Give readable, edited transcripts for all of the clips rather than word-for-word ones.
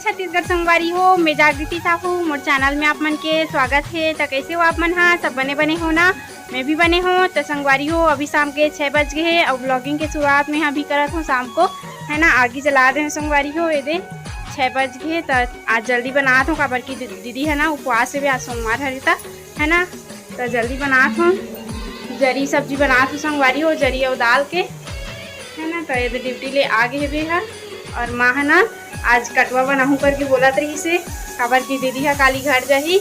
छत्तीसगढ़ संगवारी हो, मैं जागृति साहू। मोर चैनल में आप मन के स्वागत है। तो कैसे हो आप मन? हाँ, सब बने हो ना? मैं भी बने हो। तो संगवारी हो, अभी शाम के 6 बज गए हैं और ब्लॉगिंग के शुरुआत में अभी करत हूँ शाम को, है ना। आगे जला रहे हैं संगवारी हो, ये दे 6 बज गए। तो आज जल्दी बनात हूँ, काबर की दीदी है ना उपवास से भी, आज सोमवार हरिता है ना। तो जल्दी बनात हूँ, जरी सब्जी बनात हूँ संगवारी हो, जरी और दाल के, है ना। तो ये ड्यूटी ले आगे है भी है। और माँ है ना आज कटवा बनाऊँ करके बोला रही से, काबर की दीदी है काली घर जाही,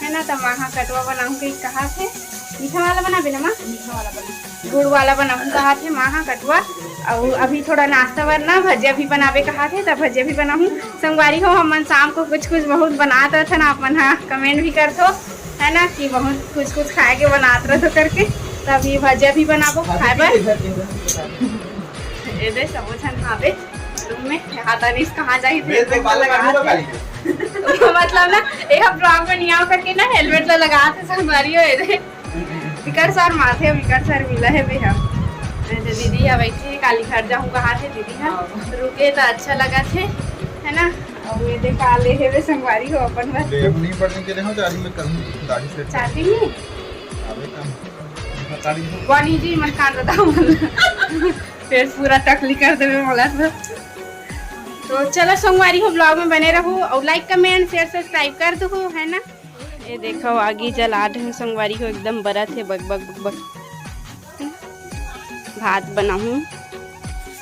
है ना। तो माँ कटवा बनाऊँ के कहा थे। मीठा वाला बना बिना माँ? मीठा वाला बना, गुड़ वाला बनाऊँ कहा थे माँ कटवा। और अभी थोड़ा नाश्ता वरना भजिया भी बनावे कहा थे, तब भजिया भी बनाऊँ संगवारी हो। हम शाम को कुछ बहुत बनाते रहे ना, अपन हाँ कमेंट भी कर दो, है ना, कि बहुत कुछ खाए के बनाते रहे तो करके। तब ये भजिया भी बनाबो खाए पर ये सब खावे रूम में। आता नहीं कहाँ जाए मतलब ना एक ब्लॉग में नहीं आओ करके ना हेलमेट तो लगा थे संगवारी हो। विकट सर माथे विकट सर मिला है भैया। दीदी है वैसे काली घर जाऊँ कहा थे दीदी है, रुके तो अच्छा लगा थे, है ना। और ये देखा ले है वे संगवारी हो अपन बस नहीं पढ़ने के लिए हो दाढ़ी में करूँ दाढ़ी से चाहती नहीं वानी जी मन कान बताओ फिर पूरा टकली कर देवे बोला तो चलो संगवारी हो ब्लॉग में बने रहो और लाइक कमेंट शेयर सब्सक्राइब कर दो, है ना। ये देखो आगे जला रहे संगवारी हो, एकदम बरत है बग बग बग बग। भात बनाऊँ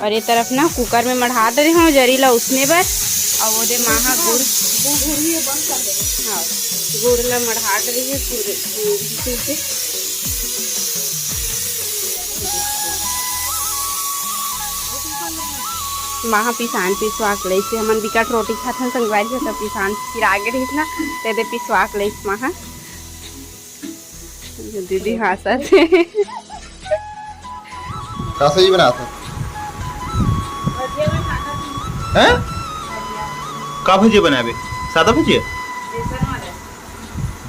और ये तरफ ना कुकर में मढ़ा दे रही हूँ जरी ला उसने बस। और वो दे माहा गुड़ हाँ गुड़ ला मढ़ा रही है पूरे महा पिसान पिसवाक लईस हमन बिकट रोटी खाथन संगवारी हो, तब पिसान फिर आगे रहीस ना ते दे पिसवाक लईस महा। दीदी हंसत है का सही बनाता हैं? का भजिया बनावे? सादा भजिया?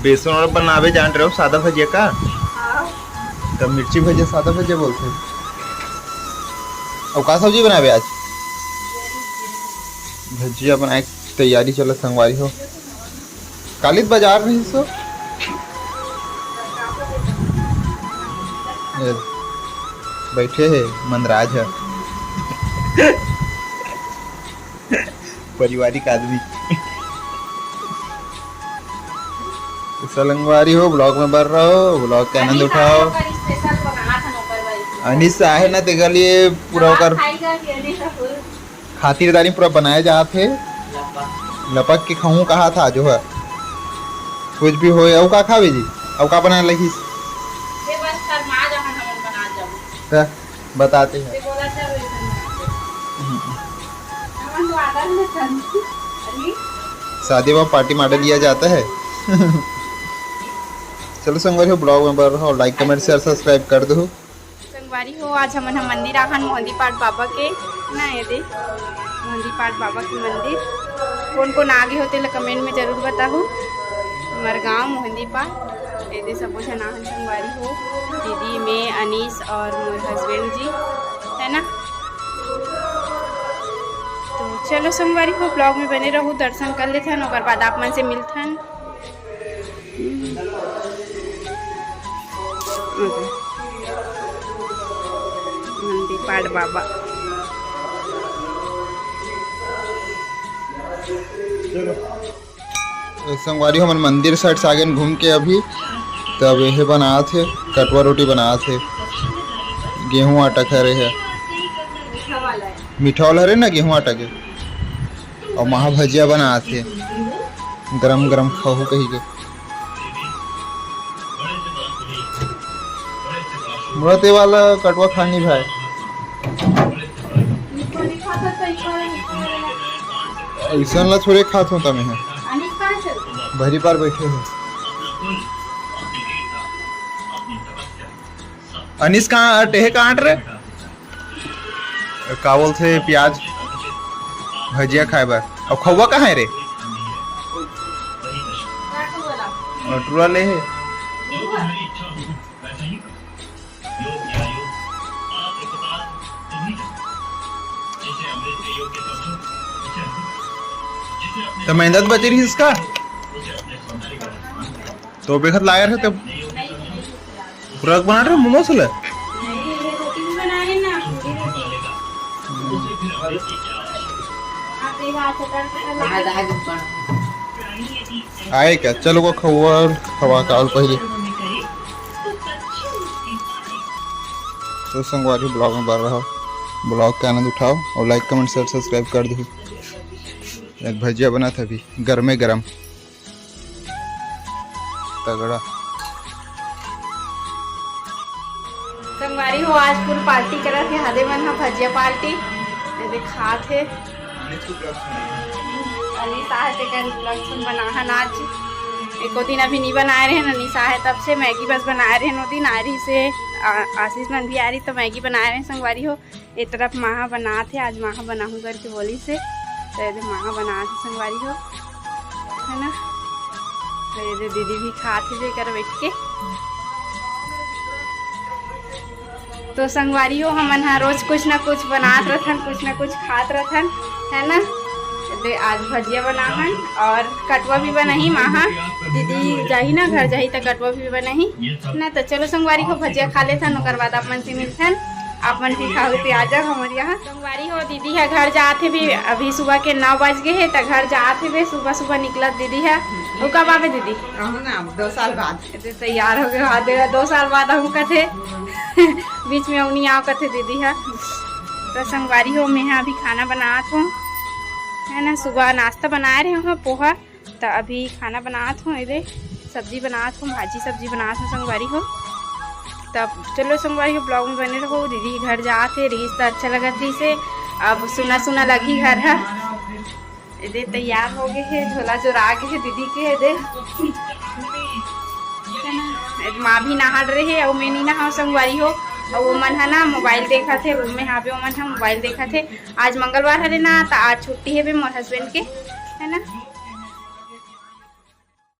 बेसन वाला बनावे जान रहे हो? सादा भजिया का? तब मिर्ची भजिया सादा भजिया बोलते हैं। और का सब्जी बनावे आज? भजिया बनाए तैयारी चलो संगवारी हो। कालिद बाजार रही सो बैठे है मनराज है पारिवारिक आदमी संगवारी हो ब्लॉग में बढ़ रहा हो, ब्लॉग का आनंद उठाओ। अनिस आहे ना ते लिए पूरा कर खातिरदारी पूरा बनाए जाते लपक के खाऊं कहा था जो है कुछ भी हो। अब का खावे जी? अब का बना लगी बताते हैं। शादी में पार्टी मॉडल लिया जाता है चलो संगवारी हो ब्लॉग में बढ़ रहा, लाइक कमेंट शेयर सब्सक्राइब कर दो संगवारी हो। आज हम मंदिर आखन मोहंदी पाठ बाबा के ना, ये दे मोहंदी पाठ बाबा के मंदिर कौन आगे होते ला कमेंट में जरूर बताओ। हमारे गाँव मोहंदी पाठ ये दे सब जनाहन संगवारी हो, दीदी मैं अनीस और मोर हस्बैंड जी, है ना। तो चलो संगवारी हो ब्लॉग में बने रहो, दर्शन कर लेथन और बाद आप मन से मिलथन। मंदिर पाठ बाबा संगवारी हो मन मंदिर साइड से आगे घूम के अभी तब यह बना थे कटवा रोटी बना थे गेहूं आटा खा रहे है मीठा वाला रहे ना गेहूं आटा के। और महा भजिया बना थे गरम गरम खाओ कही के मुरते वाला कटवा खानी भाई ऐसा ला थोड़े खात हूँ तमें है भरी पार बैठे हो। अनिस कहाँ टेहे कहाँ रे का बोलते प्याज भजिया खाए बार और खौवा कहाँ है रे? टूरा ले है तो मेहनत बची रही इसका तो बेखत लाया रहे तब पूरा बना रहे मोमोस ले रोटी भी बना है ना पूरी रोटी आप एक हाथ से आए क्या चलो को खवा काल पहले तो संगवारी ब्लॉग में बढ़ रहा हो ब्लॉग का आनंद उठाओ और लाइक कमेंट शेयर सब्सक्राइब कर दो। एक भजिया बना था अभी गरमे गरम तगड़ा। संगवारी हो आज फुल पार्टी करा थे हादे मन हा भजिया पार्टी खा थे अनिशा है कर लहसुन बनाहन आज एको दिन अभी नहीं बनाए रहे अनिशा है तब से मैगी बस बनाए रहे नो दिन आ रही से आशीष मन भी आ रही तो मैगी बनाए रहे संगवारी हो एक तरफ माहा बना थे आज माहा बनाऊँ करके बोली से तो ये माहा बना थे संगवारी हो है ना तो ये दीदी भी खाते थे कर बैठ के। तो संगवारी हो हमन हा रोज कुछ ना कुछ बनात रहथन कुछ ना कुछ खात रहथन है ना। आज भजिया बनाहन और कटवा भी बनाही माहा दीदी जाही ना घर जाही तो कटवा भी बनाही ना। तो चलो संगवारी हो भजिया खा लेथन ओकर बाद अपन से मिलथन अपन भी खाओ पे आ जाओ हमारे यहाँ। संगवारी हो दीदी है घर जाते भी अभी सुबह के 9 बज गए है तो घर जाते भी सुबह सुबह निकलत दीदी है वो कब आवे दीदी ना 2 साल बाद तैयार हो गए हाथ 2 साल बाद हम कथे बीच में उन्हीं आओ कथे दीदी है। तो संगवारी हो मैं अभी खाना बनात हूँ है ना सुबह नाश्ता बना रहे हूँ पोहा तो अभी खाना बनात हूँ इधर सब्जी बनात हूँ भाजी सब्जी बनात हूँ संगवारी हो। तब चलो संगवारी हो ब्लॉग में बने रहो दीदी घर जाते रही तो अच्छा लगा थी से अब सुना सुना लगी घर है इधर तैयार हो गए है झोला चोरा गए है दीदी के इधर माँ भी नहा रहे है और मैं नहीं नहा संगवारी हो और वो मन है ना मोबाइल देखा थे रूम में यहाँ पे वो मन है मोबाइल देखा थे आज मंगलवार है ना तो आज छुट्टी है भी मोर हस्बैंड के है ना।